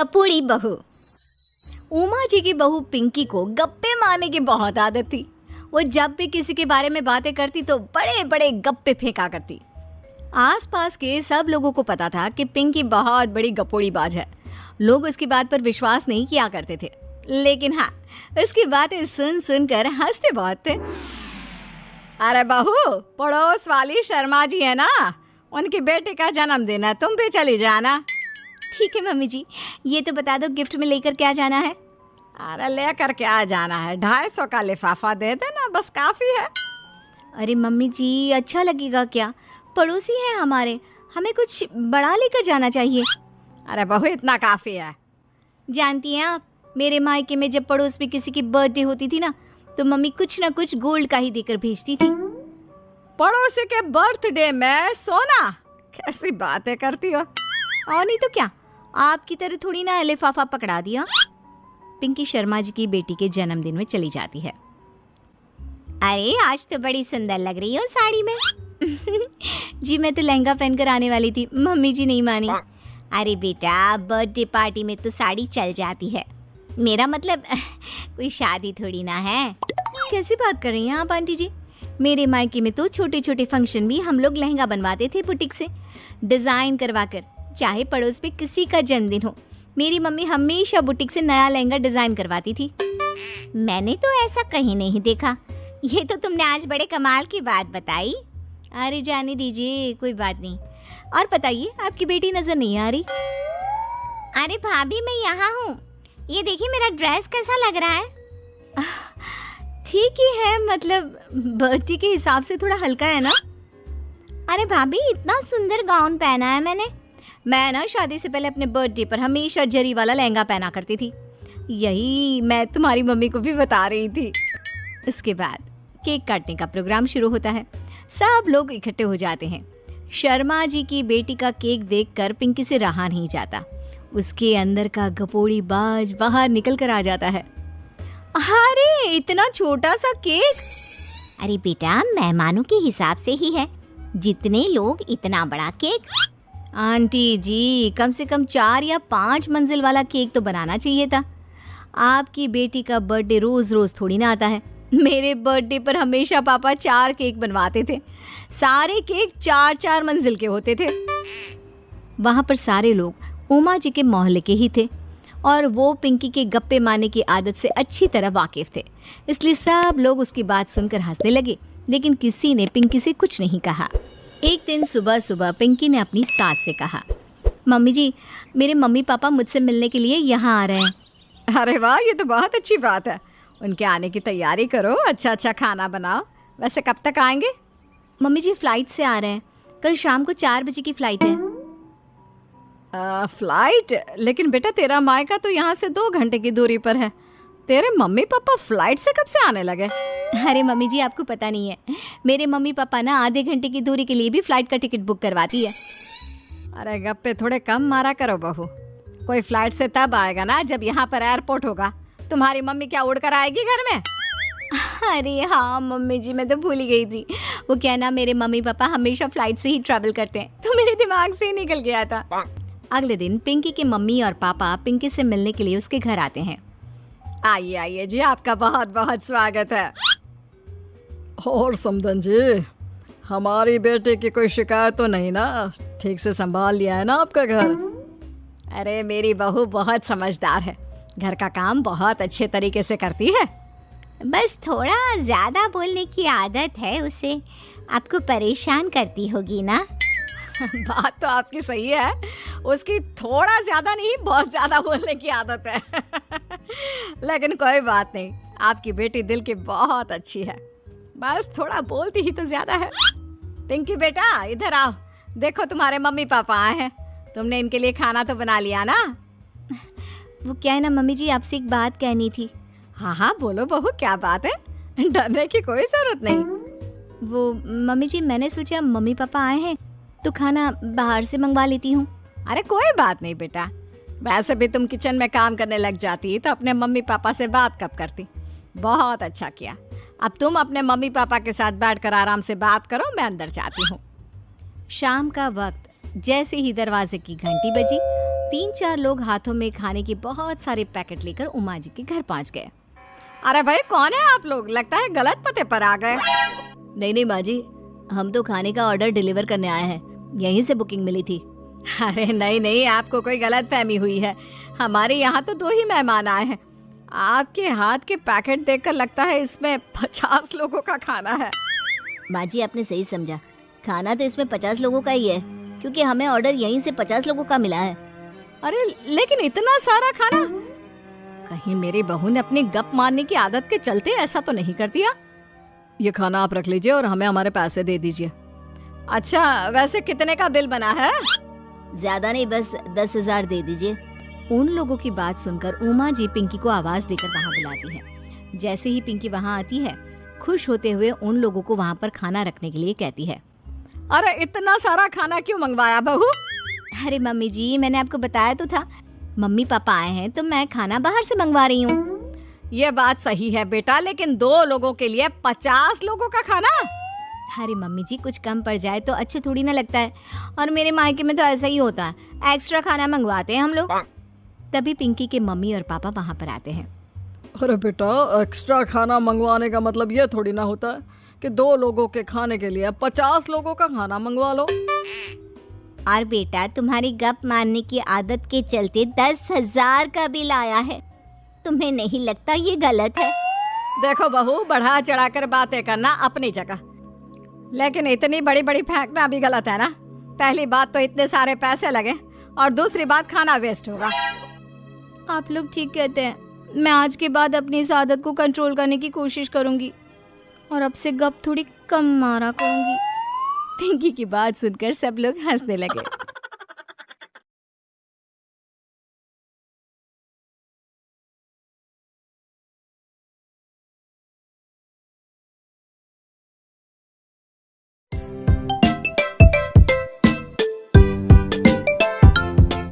गपोड़ी बहू। उमा जी की बहू पिंकी को गप्पे मारने की बहुत आदत थी। वो जब भी किसी के बारे में बातें करती तो बड़े बड़े गप्पे फेंका करती। आसपास के सब लोगों को पता था कि पिंकी बहुत बड़ी गपोड़ी बाज है। लोग उसकी बात पर विश्वास नहीं किया करते थे, लेकिन हाँ, उसकी बातें सुन सुनकर हंसते बहुत थे। अरे बहू, पड़ोस वाली शर्मा जी है ना, उनकी बेटी का जन्मदिन है, तुम भी चली जाना। ठीक है मम्मी जी, ये तो बता दो गिफ्ट में लेकर क्या जाना है? अरे लेकर क्या जाना है, 250 का लिफाफा दे देना, बस काफ़ी है। अरे मम्मी जी, अच्छा लगेगा क्या? पड़ोसी हैं हमारे, हमें कुछ बड़ा लेकर जाना चाहिए। अरे बहू, इतना काफ़ी है। जानती हैं आप, मेरे मायके में जब पड़ोस में किसी की बर्थडे होती थी ना, तो मम्मी कुछ ना कुछ गोल्ड का ही देकर भेजती थी। पड़ोसी के बर्थडे में सोना? कैसी बातें करती हो। और नहीं तो क्या, आपकी तरह थोड़ी ना लिफाफा पकड़ा दिया। पिंकी शर्मा जी की बेटी के जन्मदिन में चली जाती है। अरे आज तो बड़ी सुंदर लग रही हो साड़ी में। जी मैं तो लहंगा पहनकर आने वाली थी, मम्मी जी नहीं मानी। अरे बेटा, बर्थडे पार्टी में तो साड़ी चल जाती है, मेरा मतलब कोई शादी थोड़ी ना है। कैसी बात कर रही हैं आप आंटी जी? मेरे मायके में तो छोटे छोटे फंक्शन भी हम लोग लहंगा बनवाते थे बुटीक से, डिज़ाइन करवा कर। चाहे पड़ोस में किसी का जन्मदिन हो, मेरी मम्मी हमेशा बुटीक से नया लहंगा डिज़ाइन करवाती थी। मैंने तो ऐसा कहीं नहीं देखा, ये तो तुमने आज बड़े कमाल की बात बताई। अरे जाने दीजिए, कोई बात नहीं। और बताइए, आपकी बेटी नज़र नहीं आ रही? अरे भाभी, मैं यहाँ हूँ, ये देखिए मेरा ड्रेस कैसा लग रहा है? ठीक ही है, मतलब बर्थडे के हिसाब से थोड़ा हल्का है ना। अरे भाभी, इतना सुंदर गाउन पहना है मैंने। मैं ना शादी से पहले अपने बर्थडे पर हमेशा जरी वाला लहंगा पहना करती थी, यही मैं तुम्हारी मम्मी को भी बता रही थी। इसके बाद केक काटने का प्रोग्राम शुरू होता है। सब लोग इकट्ठे हो जाते हैं। शर्मा जी की बेटी का केक देखकर पिंकी से रहा नहीं जाता। उसके अंदर का गपोड़ी बाज बाहर निकल कर आ जाता है। अरे इतना छोटा सा केक! अरे बेटा, मेहमानों के हिसाब से ही है, जितने लोग इतना बड़ा केक। आंटी जी, कम से कम 4 या 5 मंजिल वाला केक तो बनाना चाहिए था। आपकी बेटी का बर्थडे रोज रोज थोड़ी ना आता है। मेरे बर्थडे पर हमेशा पापा 4 केक बनवाते थे, सारे केक 4-4 मंजिल के होते थे। वहाँ पर सारे लोग उमा जी के मोहल्ले के ही थे और वो पिंकी के गप्पे मारने की आदत से अच्छी तरह वाकिफ थे, इसलिए सब लोग उसकी बात सुनकर हंसने लगे, लेकिन किसी ने पिंकी से कुछ नहीं कहा। एक दिन सुबह सुबह पिंकी ने अपनी सास से कहा, मम्मी जी, मेरे मम्मी पापा मुझसे मिलने के लिए यहाँ आ रहे हैं। अरे वाह, ये तो बहुत अच्छी बात है, उनके आने की तैयारी करो, अच्छा अच्छा खाना बनाओ। वैसे कब तक आएंगे? मम्मी जी फ्लाइट से आ रहे हैं, कल शाम को 4 बजे की फ़्लाइट है। फ्लाइट? लेकिन बेटा तेरा मायका तो यहाँ से 2 घंटे की दूरी पर है, तेरे मम्मी पापा फ्लाइट से कब से आने लगे? अरे मम्मी जी, आपको पता नहीं है, मेरे मम्मी पापा ना आधे घंटे की दूरी के लिए भी फ्लाइट का टिकट बुक करवाती है। अरे गप्पे थोड़े कम मारा करो बहू, कोई फ्लाइट से तब आएगा ना जब यहाँ पर एयरपोर्ट होगा। तुम्हारी मम्मी क्या उड़ कर आएगी घर में? अरे हाँ मम्मी जी, मैं तो भूल ही गई थी। वो क्या ना, मेरे मम्मी पापा हमेशा फ्लाइट से ही ट्रैवल करते हैं, तो मेरे दिमाग से ही निकल गया था। अगले दिन पिंकी के मम्मी और पापा पिंकी से मिलने के लिए उसके घर आते हैं। आइए आइए जी, आपका बहुत बहुत स्वागत है। और समदन जी, हमारी बेटे की कोई शिकायत तो नहीं ना? ठीक से संभाल लिया है ना आपका घर? अरे मेरी बहू बहुत समझदार है, घर का काम बहुत अच्छे तरीके से करती है, बस थोड़ा ज़्यादा बोलने की आदत है उसे, आपको परेशान करती होगी ना? बात तो आपकी सही है, उसकी थोड़ा ज़्यादा नहीं बहुत ज़्यादा बोलने की आदत है। लेकिन कोई बात नहीं, आपकी बेटी दिल की बहुत अच्छी है, बस थोड़ा बोलती ही तो ज़्यादा है। पिंकी बेटा इधर आओ, देखो तुम्हारे मम्मी पापा आए हैं, तुमने इनके लिए खाना तो बना लिया ना? वो क्या है ना मम्मी जी, आपसे एक बात कहनी थी। हाँ हाँ बोलो बहू, क्या बात है, डरने की कोई ज़रूरत नहीं। वो मम्मी जी, मैंने सोचा मम्मी पापा आए हैं तो खाना बाहर से मंगवा लेती हूँ। अरे कोई बात नहीं बेटा, वैसे भी तुम किचन में काम करने लग जाती तो अपने मम्मी पापा से बात कब करती। बहुत अच्छा किया, अब तुम अपने मम्मी पापा के साथ बैठकर आराम से बात करो, मैं अंदर जाती हूँ। शाम का वक्त जैसे ही दरवाजे की घंटी बजी, 3-4 लोग हाथों में खाने के बहुत सारे पैकेट लेकर उमा जी के घर पहुंच गए। अरे भाई, कौन है आप लोग? लगता है गलत पते पर आ गए। नहीं माँ जी, हम तो खाने का ऑर्डर डिलीवर करने आए हैं, यहीं से बुकिंग मिली थी। अरे नहीं, आपको कोई गलत फहमी हुई है। हमारे यहाँ तो 2 ही मेहमान आए हैं। आपके हाथ के पैकेट देखकर लगता है इसमें 50 लोगों का खाना है। माँ जी, आपने सही समझा, खाना तो इसमें 50 लोगों का ही है, क्योंकि हमें ऑर्डर यहीं से 50 लोगों का मिला है। अरे लेकिन इतना सारा खाना, कहीं मेरी बहू ने अपनी गप मारने की आदत के चलते ऐसा तो नहीं कर दिया? ये खाना आप रख लीजिए और हमें हमारे पैसे दे दीजिए। अच्छा, वैसे कितने का बिल बना है? ज्यादा नहीं, बस 10,000 दे दीजिए। उन लोगों की बात सुनकर उमा जी पिंकी को आवाज देकर वहाँ बुलाती है। जैसे ही पिंकी वहाँ आती है, खुश होते हुए उन लोगों को वहाँ पर खाना रखने के लिए कहती है। अरे इतना सारा खाना क्यों मंगवाया बहू? अरे मम्मी जी, मैंने आपको बताया तो था, मम्मी पापा आए हैं तो मैं खाना बाहर से मंगवा रही हूँ। ये बात सही है बेटा, लेकिन 2 लोगों के लिए 50 लोगों का खाना? अरे मम्मी जी, कुछ कम पड़ जाए तो अच्छा थोड़ी ना लगता है, और मेरे मायके में तो ऐसा ही होता है, एक्स्ट्रा खाना मंगवाते हैं हम लोग। तभी पिंकी के मम्मी और पापा वहाँ पर आते हैं। अरे बेटा, एक्स्ट्रा खाना मंगवाने का मतलब ये थोड़ी ना होता है कि 2 लोगों के खाने के लिए 50 लोगों का खाना मंगवा लो। और बेटा, तुम्हारी गप मारने की आदत के चलते 10,000 का बिल आया है, तुम्हें नहीं लगता ये गलत है? देखो बहू, बढ़ा चढ़ाकर बातें करना अपनी जगह, लेकिन इतनी बड़ी बड़ी फेंकना भी गलत है ना। पहली बात तो इतने सारे पैसे लगे, और दूसरी बात खाना वेस्ट होगा। आप लोग ठीक कहते हैं, मैं आज के बाद अपनी इस आदत को कंट्रोल करने की कोशिश करूंगी और अब से गप थोड़ी कम मारा करूंगी। पिंकी की बात सुनकर सब लोग हंसने लगे।